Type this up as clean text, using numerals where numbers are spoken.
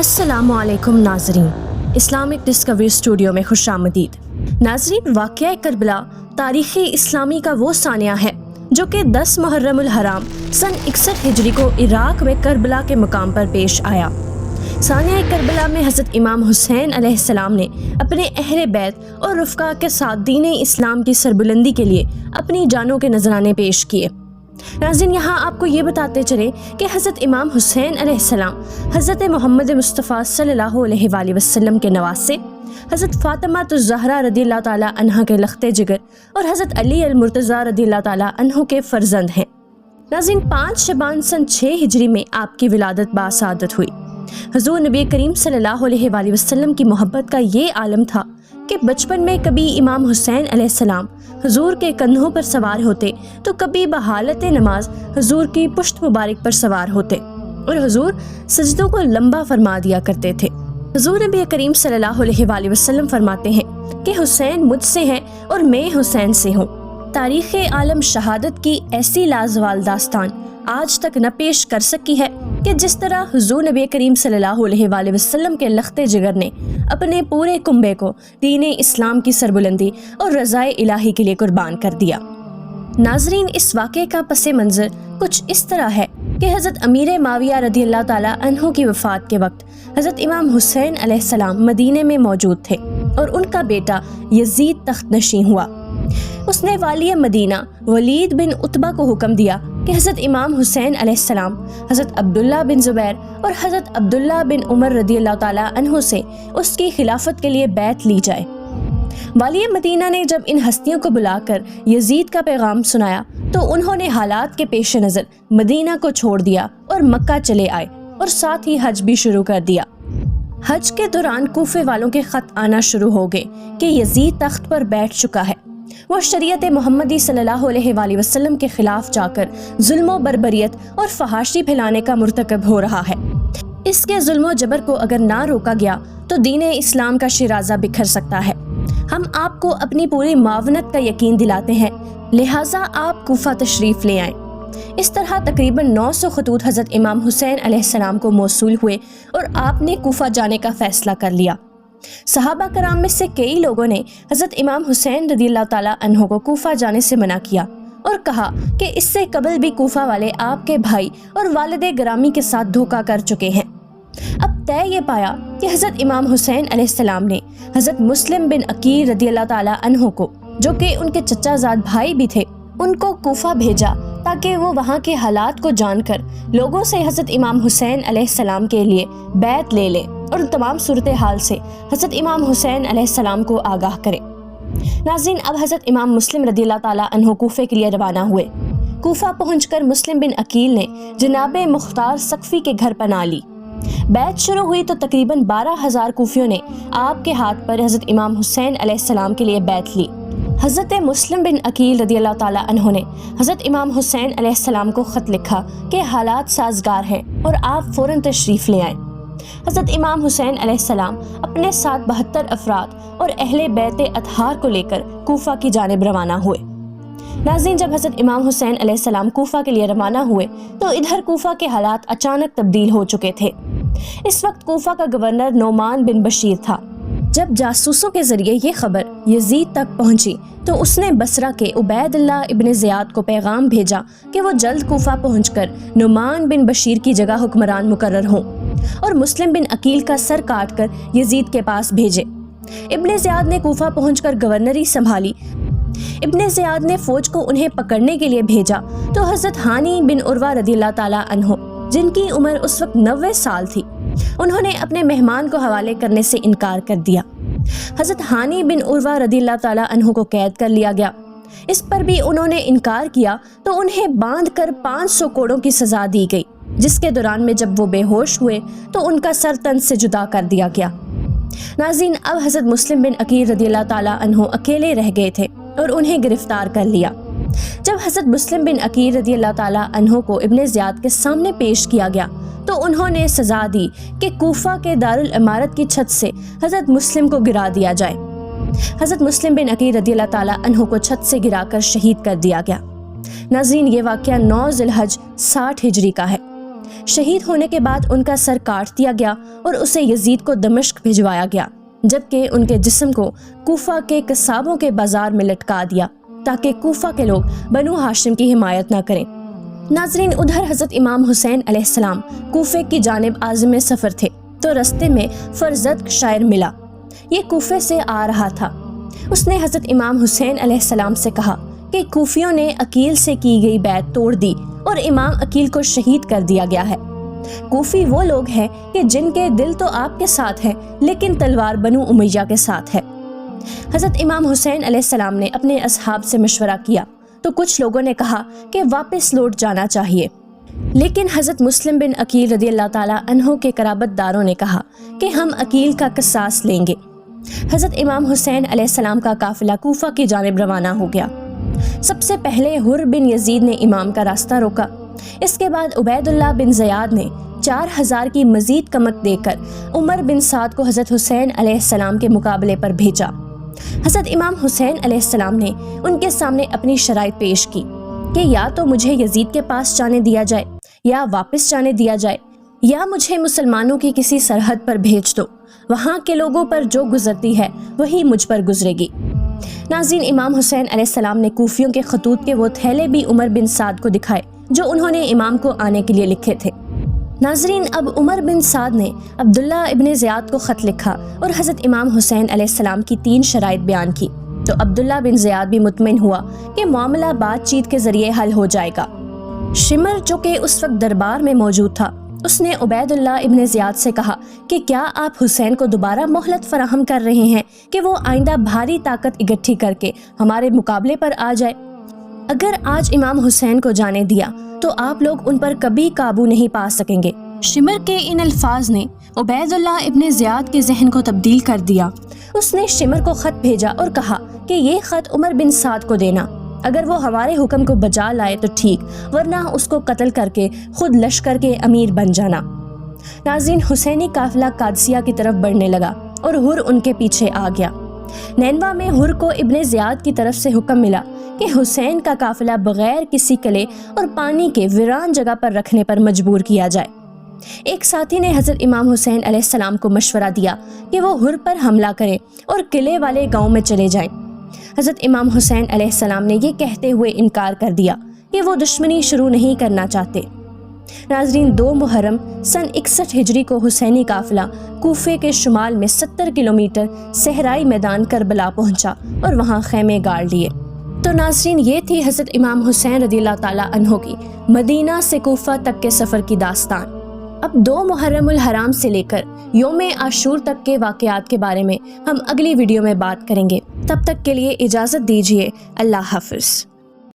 السلام علیکم ناظرین، اسلامک ڈسکوری اسٹوڈیو میں خوش آمدید۔ ناظرین، واقعہ کربلا تاریخ اسلامی کا وہ ثانیہ ہے جو کہ 10 محرم الحرام سن 61 ہجری کو عراق میں کربلا کے مقام پر پیش آیا۔ ثانیہ کربلا میں حضرت امام حسین علیہ السلام نے اپنے اہل بیت اور رفقا کے ساتھ دین اسلام کی سربلندی کے لیے اپنی جانوں کے نذرانے پیش کیے۔ ناظرین، یہاں آپ کو یہ بتاتے چلیں کہ حضرت امام حسین علیہ السلام حضرت محمد مصطفیٰ صلی اللہ علیہ وآلہ وسلم کے نواسے، حضرت فاطمہ الزہرا رضی اللہ تعالیٰ عنہ کے لخت جگر اور حضرت علی المرتضیٰ رضی اللہ تعالیٰ عنہ کے فرزند ہیں۔ ناظرین، 5 شعبان سن 6 ہجری میں آپ کی ولادت باسعادت ہوئی۔ حضور نبی کریم صلی اللہ علیہ وآلہ وسلم کی محبت کا یہ عالم تھا کہ بچپن میں کبھی امام حسین علیہ السلام حضور کے کندھوں پر سوار ہوتے تو کبھی بحالت نماز حضور کی پشت مبارک پر سوار ہوتے اور حضور سجدوں کو لمبا فرما دیا کرتے تھے۔ حضور نبی کریم صلی اللہ علیہ وآلہ وسلم فرماتے ہیں کہ حسین مجھ سے ہیں اور میں حسین سے ہوں۔ تاریخ عالم شہادت کی ایسی لازوال داستان آج تک نہ پیش کر سکی ہے کہ جس طرح حضور نبی کریم صلی اللہ علیہ وآلہ وسلم کے لخت جگر نے اپنے پورے کنبے کو دین اسلام کی سربلندی اور رضائے الہی کے لیے قربان کر دیا۔ ناظرین، اس واقعے کا پس منظر کچھ اس طرح ہے کہ حضرت امیر معاویہ رضی اللہ تعالیٰ عنہ کی وفات کے وقت حضرت امام حسین علیہ السلام مدینے میں موجود تھے اور ان کا بیٹا یزید تخت نشین ہوا۔ اس نے والی مدینہ ولید بن عتبہ کو حکم دیا کہ حضرت امام حسین علیہ السلام، حضرت عبداللہ بن زبیر اور حضرت عبداللہ بن عمر رضی اللہ تعالیٰ عنہ سے اس کی خلافت کے لیے بیعت لی جائے۔ والی مدینہ نے جب ان ہستیوں کو بلا کر یزید کا پیغام سنایا تو انہوں نے حالات کے پیش نظر مدینہ کو چھوڑ دیا اور مکہ چلے آئے اور ساتھ ہی حج بھی شروع کر دیا۔ حج کے دوران کوفے والوں کے خط آنا شروع ہو گئے کہ یزید تخت پر بیٹھ چکا ہے، وہ شریعت محمدی صلی اللہ علیہ وآلہ وسلم کے خلاف جا کر ظلم و بربریت اور فحاشی پھیلانے کا مرتکب ہو رہا ہے۔ اس کے ظلم و جبر کو اگر نہ روکا گیا تو دین اسلام کا شیرازہ بکھر سکتا ہے۔ ہم آپ کو اپنی پوری معاونت کا یقین دلاتے ہیں، لہٰذا آپ کوفہ تشریف لے آئیں۔ اس طرح تقریباً 900 خطوط حضرت امام حسین علیہ السلام کو موصول ہوئے اور آپ نے کوفہ جانے کا فیصلہ کر لیا۔ صحابہ کرام میں سے کئی لوگوں نے حضرت امام حسین رضی اللہ تعالیٰ عنہ کو کوفہ جانے سے منع کیا اور کہا کہ اس سے قبل بھی کوفہ والے آپ کے بھائی اور والد گرامی کے ساتھ دھوکہ کر چکے ہیں۔ اب طے یہ پایا کہ حضرت امام حسین علیہ السلام نے حضرت مسلم بن عقیل رضی اللہ تعالیٰ عنہ کو، جو کہ ان کے چچا زاد بھائی بھی تھے، ان کو کوفہ بھیجا تاکہ وہ وہاں کے حالات کو جان کر لوگوں سے حضرت امام حسین علیہ السلام کے لیے بیعت لے لیں اور تمام صورتحال سے حضرت امام حسین علیہ السلام کو آگاہ کرے۔ ناظرین، اب حضرت امام مسلم رضی اللہ تعالیٰ عنہ کوفے کے لیے روانہ ہوئے۔ کوفہ پہنچ کر مسلم بن عقیل نے جناب مختار سقفی کے گھر پناہ لی۔ بیعت شروع ہوئی تو تقریباً 12,000 کوفیوں نے آپ کے ہاتھ پر حضرت امام حسین علیہ السلام کے لیے بیعت لی۔ حضرت مسلم بن عقیل رضی اللہ تعالیٰ عنہ نے حضرت امام حسین علیہ السلام کو خط لکھا کہ حالات سازگار ہیں اور آپ فوراً تشریف لے آئیں۔ حضرت امام حسین علیہ السلام اپنے ساتھ 72 افراد اور اہل بیت اطہار کو لے کر کوفہ کی جانب روانہ ہوئے۔ ناظرین، جب حضرت امام حسین علیہ السلام کوفہ کے لیے روانہ ہوئے تو ادھر کوفہ کے حالات اچانک تبدیل ہو چکے تھے۔ اس وقت کوفہ کا گورنر نعمان بن بشیر تھا۔ جب جاسوسوں کے ذریعے یہ خبر یزید تک پہنچی تو اس نے بصرہ کے عبید اللہ ابن زیاد کو پیغام بھیجا کہ وہ جلد کوفہ پہنچ کر نعمان بن بشیر کی جگہ حکمران مقرر ہوں اور مسلم بن عقیل کا سر کاٹ کر یزید کے پاس بھیجے۔ ابن زیاد نے کوفہ پہنچ کر گورنری سنبھالی۔ ابن زیاد نے فوج کو انہیں پکڑنے کے لیے بھیجا تو حضرت ہانی بن عروہ رضی اللہ تعالیٰ عنہ، جن کی عمر اس وقت 90 سال تھی، انہوں نے اپنے مہمان کو حوالے کرنے سے انکار کر دیا۔ حضرت ہانی بن عروہ رضی اللہ تعالیٰ عنہ کو قید کر لیا گیا۔ اس پر بھی انہوں نے انکار کیا تو انہیں باندھ کر 500 کوڑوں کی سزا دی گئی، جس کے دوران میں جب وہ بے ہوش ہوئے تو ان کا سر تن سے جدا کر دیا گیا۔ ناظرین، اب حضرت مسلم بن عقیل رضی اللہ تعالیٰ عنہ اکیلے رہ گئے تھے اور انہیں گرفتار کر لیا۔ جب حضرت مسلم بن عقیل رضی اللہ تعالیٰ عنہ کو ابن زیاد کے سامنے پیش کیا گیا تو انہوں نے سزا دی کہ کوفہ کے دارالعمارت کی چھت سے حضرت مسلم کو گرا دیا جائے۔ حضرت مسلم بن عقیل رضی اللہ تعالیٰ عنہ کو چھت سے گرا کر شہید کر دیا گیا۔ ناظرین، یہ واقعہ 9 ذی الحج 60 ہجری کا ہے۔ شہید ہونے کے بعد ان کا سر کاٹ دیا گیا اور اسے یزید کو دمشق بھجوایا گیا، جبکہ ان کے جسم کو کوفہ کے قصابوں کے بازار میں لٹکا دیا تاکہ کوفہ کے لوگ بنو ہاشم کی حمایت نہ کریں۔ ناظرین، ادھر حضرت امام حسین علیہ السلام کوفے کی جانب عازم سفر تھے تو رستے میں فرزدق شاعر ملا۔ یہ کوفے سے آ رہا تھا۔ اس نے حضرت امام حسین علیہ السلام سے کہا کہ کوفیوں نے عقیل سے کی گئی بیعت توڑ دی اور امام عقیل کو شہید کر دیا گیا ہے۔ کوفی وہ لوگ ہیں کہ جن کے دل تو آپ کے ساتھ ہیں لیکن تلوار بنو امیہ کے ساتھ ہے۔ حضرت امام حسین علیہ السلام نے اپنے اصحاب سے مشورہ کیا تو کچھ لوگوں نے کہا کہ واپس لوٹ جانا چاہیے، لیکن حضرت مسلم بن عقیل رضی اللہ تعالیٰ عنہ کے قرابت داروں نے کہا کہ ہم عقیل کا قصاص لیں گے۔ حضرت امام حسین علیہ السلام کا قافلہ کوفہ کی جانب روانہ ہو گیا۔ سب سے پہلے حر بن یزید نے امام کا راستہ روکا۔ اس کے بعد عبید اللہ بن زیاد نے 4000 کی مزید کمک دے کر عمر بن سعد کو حضرت حسین علیہ السلام کے مقابلے پر بھیجا۔ حضرت امام حسین علیہ السلام نے ان کے سامنے اپنی شرائط پیش کی کہ یا تو مجھے یزید کے پاس جانے دیا جائے یا واپس جانے دیا جائے، یا مجھے مسلمانوں کی کسی سرحد پر بھیج دو، وہاں کے لوگوں پر جو گزرتی ہے وہی مجھ پر گزرے گی۔ ناظرین، امام حسین علیہ السلام نے کوفیوں کے خطوط کے وہ تھیلے بھی عمر بن سعد کو دکھائے جو انہوں نے امام کو آنے کے لیے لکھے تھے۔ ناظرین، اب عمر بن سعد نے عبداللہ ابن زیاد کو خط لکھا اور حضرت امام حسین علیہ السلام کی 3 شرائط بیان کی تو عبداللہ بن زیاد بھی مطمئن ہوا کہ معاملہ بات چیت کے ذریعے حل ہو جائے گا۔ شمر جو کہ اس وقت دربار میں موجود تھا، اس نے عبید اللہ ابن زیاد سے کہا کہ کیا آپ حسین کو دوبارہ مہلت فراہم کر رہے ہیں کہ وہ آئندہ بھاری طاقت اکٹھی کر کے ہمارے مقابلے پر آ جائے؟ اگر آج امام حسین کو جانے دیا تو آپ لوگ ان پر کبھی قابو نہیں پا سکیں گے۔ شمر کے ان الفاظ نے عبید اللہ ابن زیاد کے ذہن کو تبدیل کر دیا۔ اس نے شمر کو خط بھیجا اور کہا کہ یہ خط عمر بن سعد کو دینا، اگر وہ ہمارے حکم کو بجا لائے تو ٹھیک، ورنہ اس کو قتل کر کے خود لشکر کے امیر بن جانا۔ ناظرین، حسینی قافلہ قادسیہ کی طرف بڑھنے لگا اور حر ان کے پیچھے آ گیا۔ نینوا میں حر کو ابن زیاد کی طرف سے حکم ملا کہ حسین کا قافلہ بغیر کسی قلعے اور پانی کے ویران جگہ پر رکھنے پر مجبور کیا جائے۔ ایک ساتھی نے حضرت امام حسین علیہ السلام کو مشورہ دیا کہ وہ حر پر حملہ کریں اور قلعے والے گاؤں میں چلے جائیں۔ حضرت امام حسین علیہ السلام نے یہ کہتے ہوئے انکار کر دیا کہ وہ دشمنی شروع نہیں کرنا چاہتے۔ ناظرین، 2 محرم سن 61 ہجری کو حسینی قافلہ کوفے کے شمال میں 70 کلومیٹر صحرائی میدان کربلا پہنچا اور وہاں خیمے گاڑ لیے۔ تو ناظرین، یہ تھی حضرت امام حسین رضی اللہ تعالیٰ عنہ کی مدینہ سے کوفہ تک کے سفر کی داستان۔ اب 2 محرم الحرام سے لے کر یوم عاشور تک کے واقعات کے بارے میں ہم اگلی ویڈیو میں بات کریں گے۔ تب تک کے لیے اجازت دیجیے۔ اللہ حافظ۔